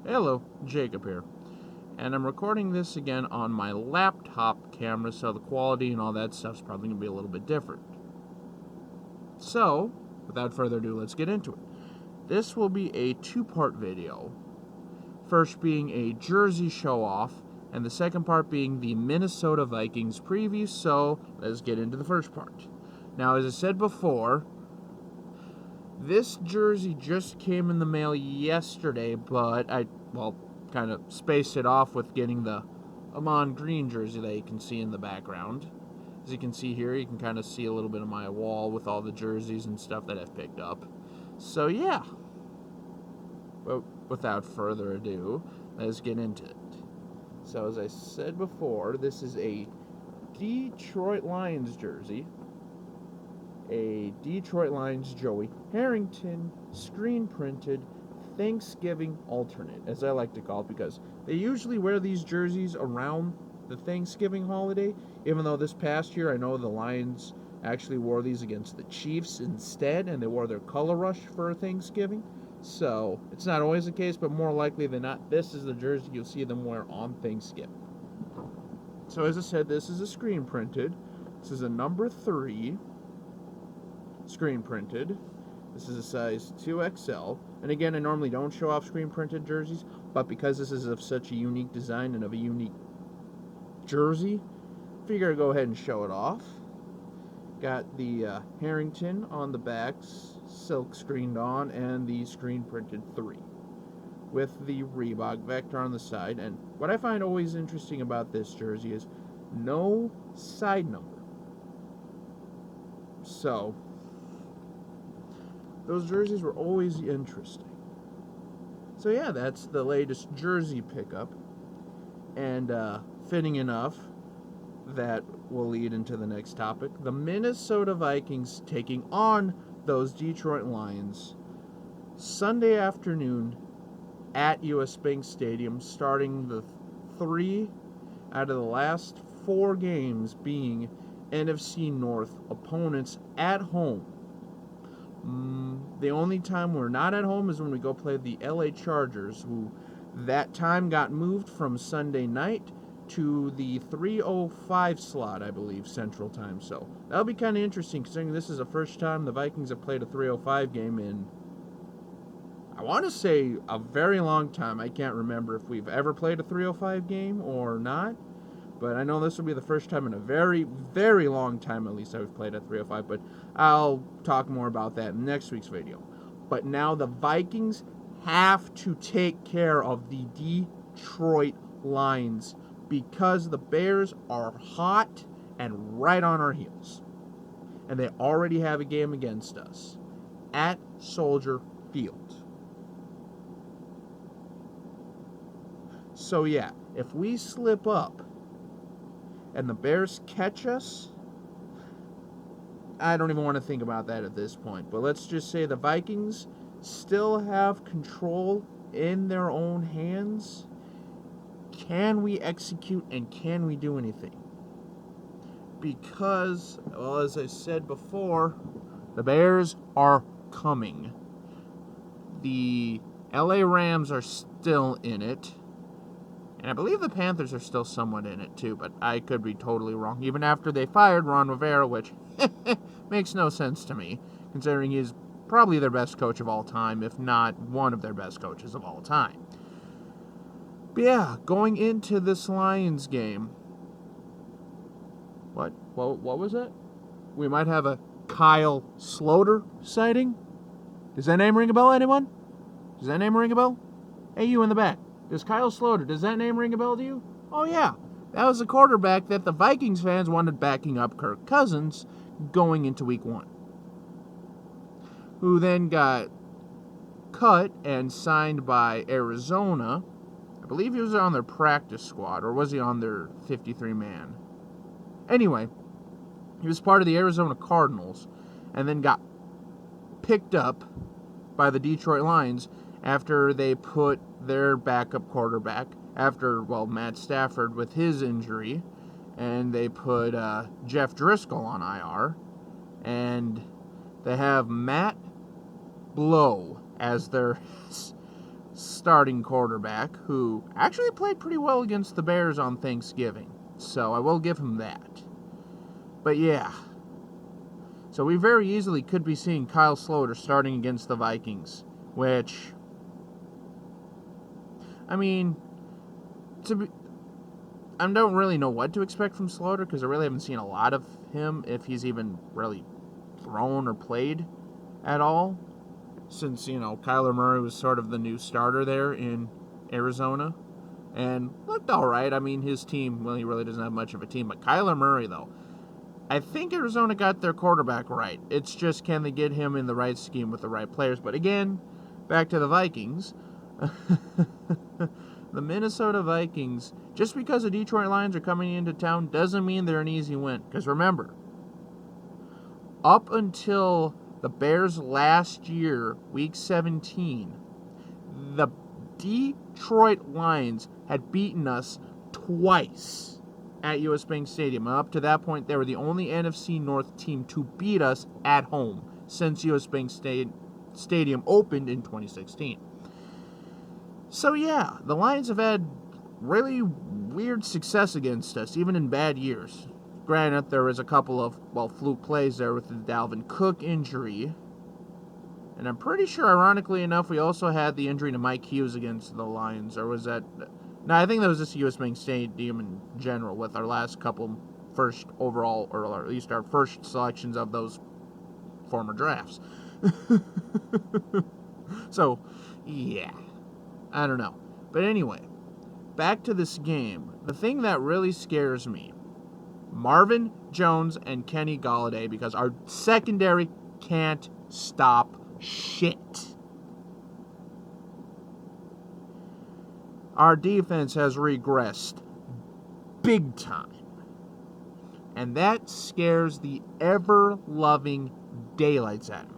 Hello, Jacob here, and I'm recording this again on my laptop camera, so the quality and all that stuff's probably going to be a little bit different. So, without further ado, let's get into it. This will be a two-part video, first being a jersey show-off, and the second part being the Minnesota Vikings preview, so let's get into the first part. Now, as I said before, this jersey just came in the mail yesterday, but I kind of spaced it off with getting the Amon Green jersey that you can see in the background. As you can see here, you can kind of see a little bit of my wall with all the jerseys and stuff that I've picked up. So yeah, but without further ado, let's get into it. So as I said before, this is a Detroit Lions jersey. A Detroit Lions Joey Harrington screen printed Thanksgiving alternate, as I like to call it, because they usually wear these jerseys around the Thanksgiving holiday, even though this past year I know the Lions actually wore these against the Chiefs instead, and they wore their color rush for Thanksgiving. So it's not always the case, but more likely than not, this is the jersey you'll see them wear on Thanksgiving. So as I said, this is a screen printed. This is a number 3 screen printed. This is a size 2XL. And again, I normally don't show off screen printed jerseys, but because this is of such a unique design and of a unique jersey, I figure I'd go ahead and show it off. Got the Harrington on the back, silk screened on, and the screen printed 3 with the Reebok vector on the side. And what I find always interesting about this jersey is no side number. So those jerseys were always interesting. So yeah, that's the latest jersey pickup. And fitting enough, that will lead into the next topic. The Minnesota Vikings taking on those Detroit Lions Sunday afternoon at US Bank Stadium, starting the 3 out of the last 4 games being NFC North opponents at home. The only time we're not at home is when we go play the LA Chargers, who that time got moved from Sunday night to the 3:05 slot, I believe, Central Time. So that'll be kind of interesting, considering this is the first time the Vikings have played a 3:05 game in, I want to say, a very long time. I can't remember if we've ever played a 3:05 game or not. But I know this will be the first time in a very, very long time, at least, I've played at 3:05. But I'll talk more about that in next week's video. But now the Vikings have to take care of the Detroit Lions because the Bears are hot and right on our heels. And they already have a game against us at Soldier Field. So yeah, if we slip up and the Bears catch us, I don't even want to think about that at this point. But let's just say the Vikings still have control in their own hands. Can we execute and can we do anything? Because, well, as I said before, the Bears are coming. The LA Rams are still in it. And I believe the Panthers are still somewhat in it too, but I could be totally wrong. Even after they fired Ron Rivera, which makes no sense to me, considering he's probably their best coach of all time, if not one of their best coaches of all time. But yeah, going into this Lions game, what was it? We might have a Kyle Sloter sighting? Does that name ring a bell, anyone? Does that name ring a bell? Hey, you in the back. Does Kyle Sloter, does that name ring a bell to you? Oh yeah, that was the quarterback that the Vikings fans wanted backing up Kirk Cousins going into week 1. Who then got cut and signed by Arizona. I believe he was on their practice squad, or was he on their 53-man? Anyway, he was part of the Arizona Cardinals and then got picked up by the Detroit Lions after they put their backup quarterback, after, Matt Stafford with his injury, and they put Jeff Driscoll on IR, and they have Matt Blow as their starting quarterback, who actually played pretty well against the Bears on Thanksgiving. So I will give him that. But yeah. So we very easily could be seeing Kyle Sloter starting against the Vikings, which, I mean, I don't really know what to expect from Sloter because I really haven't seen a lot of him, if he's even really thrown or played at all, since, Kyler Murray was sort of the new starter there in Arizona and looked all right. I mean, his team, well, he really doesn't have much of a team, but Kyler Murray, though, I think Arizona got their quarterback right. It's just, can they get him in the right scheme with the right players? But again, back to the Vikings. The Minnesota Vikings, just because the Detroit Lions are coming into town doesn't mean they're an easy win. Because remember, up until the Bears last year, week 17, the Detroit Lions had beaten us twice at US Bank Stadium. And up to that point, they were the only NFC North team to beat us at home since US Bank Stadium opened in 2016. So yeah, the Lions have had really weird success against us, even in bad years. Granted, there was a couple of, fluke plays there with the Dalvin Cook injury. And I'm pretty sure, ironically enough, we also had the injury to Mike Hughes against the Lions. Or was that... No, I think that was just US Bank Stadium in general with our last couple first overall, or at least our first selections of those former drafts. So, yeah. I don't know. But anyway, back to this game. The thing that really scares me, Marvin Jones and Kenny Golladay, because our secondary can't stop shit. Our defense has regressed big time. And that scares the ever-loving daylights out of me.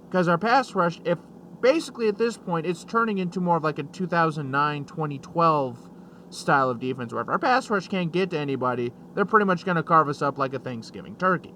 Because our pass rush, if basically at this point, it's turning into more of like a 2009, 2012 style of defense, where if our pass rush can't get to anybody, they're pretty much going to carve us up like a Thanksgiving turkey.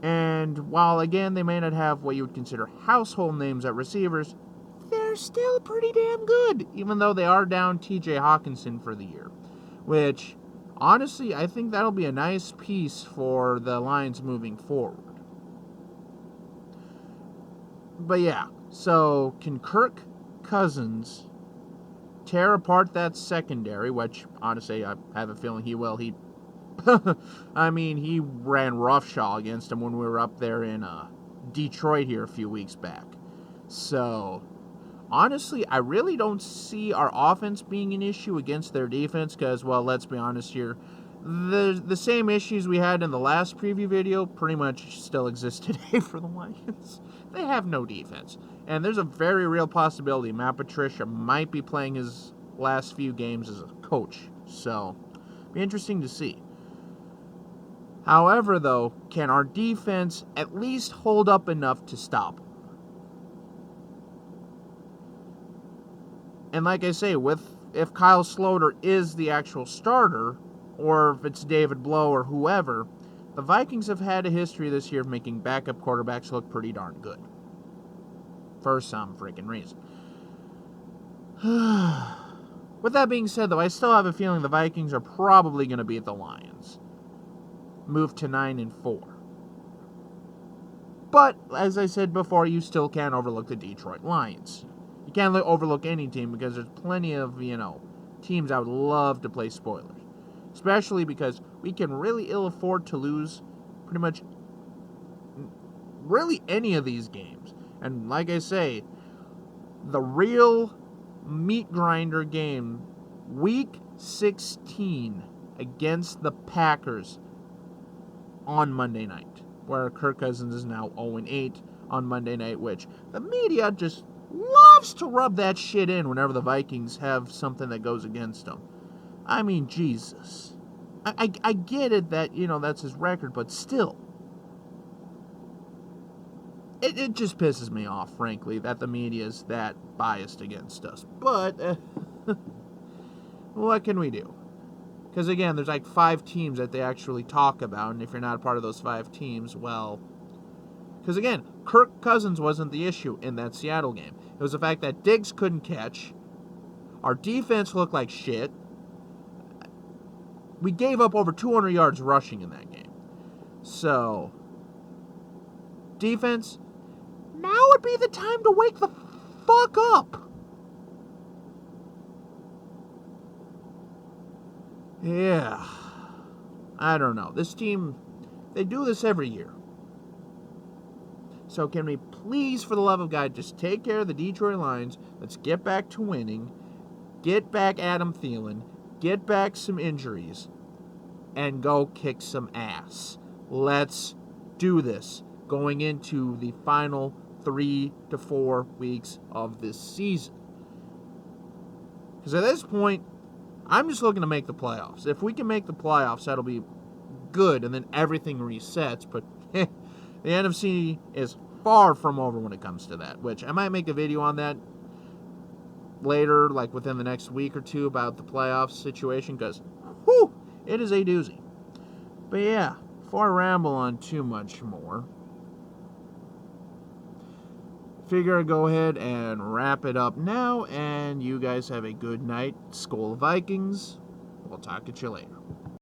And while, again, they may not have what you would consider household names at receivers, they're still pretty damn good, even though they are down TJ Hawkinson for the year. Which, honestly, I think that'll be a nice piece for the Lions moving forward. But yeah, so can Kirk Cousins tear apart that secondary, which, honestly, I have a feeling he will. He ran roughshod against him when we were up there in Detroit here a few weeks back. So, honestly, I really don't see our offense being an issue against their defense because, let's be honest here, the same issues we had in the last preview video pretty much still exist today for the Lions. They have no defense. And there's a very real possibility Matt Patricia might be playing his last few games as a coach. So, be interesting to see. However, though, can our defense at least hold up enough to stop them? And like I say, if Kyle Sloter is the actual starter, or if it's David Blow or whoever, the Vikings have had a history this year of making backup quarterbacks look pretty darn good. For some freaking reason. With that being said, though, I still have a feeling the Vikings are probably going to beat the Lions. Move to 9-4. But, as I said before, you still can't overlook the Detroit Lions. You can't overlook any team because there's plenty of, teams I would love to play spoilers. Especially because we can really ill afford to lose pretty much really any of these games. And like I say, the real meat grinder game, week 16 against the Packers on Monday night, where Kirk Cousins is now 0-8 on Monday night, which the media just loves to rub that shit in whenever the Vikings have something that goes against them. I mean, Jesus. I get it that, that's his record, but still. It just pisses me off, frankly, that the media is that biased against us. But, what can we do? Because, again, there's like 5 teams that they actually talk about, and if you're not a part of those 5 teams, Because again, Kirk Cousins wasn't the issue in that Seattle game. It was the fact that Diggs couldn't catch. Our defense looked like shit. We gave up over 200 yards rushing in that game. So, defense, now would be the time to wake the fuck up. Yeah. I don't know. This team, they do this every year. So can we please, for the love of God, just take care of the Detroit Lions? Let's get back to winning. Get back Adam Thielen. Get back some injuries. And go kick some ass. Let's do this going into the final 3 to 4 weeks of this season. Because at this point, I'm just looking to make the playoffs. If we can make the playoffs, that'll be good, and then everything resets. But the NFC is far from over when it comes to that, which I might make a video on that later, like within the next week or two, about the playoffs situation, because, whew, it is a doozy. But yeah, before I ramble on too much more, figure I'd go ahead and wrap it up now, and you guys have a good night. Skol Vikings. We'll talk to you later.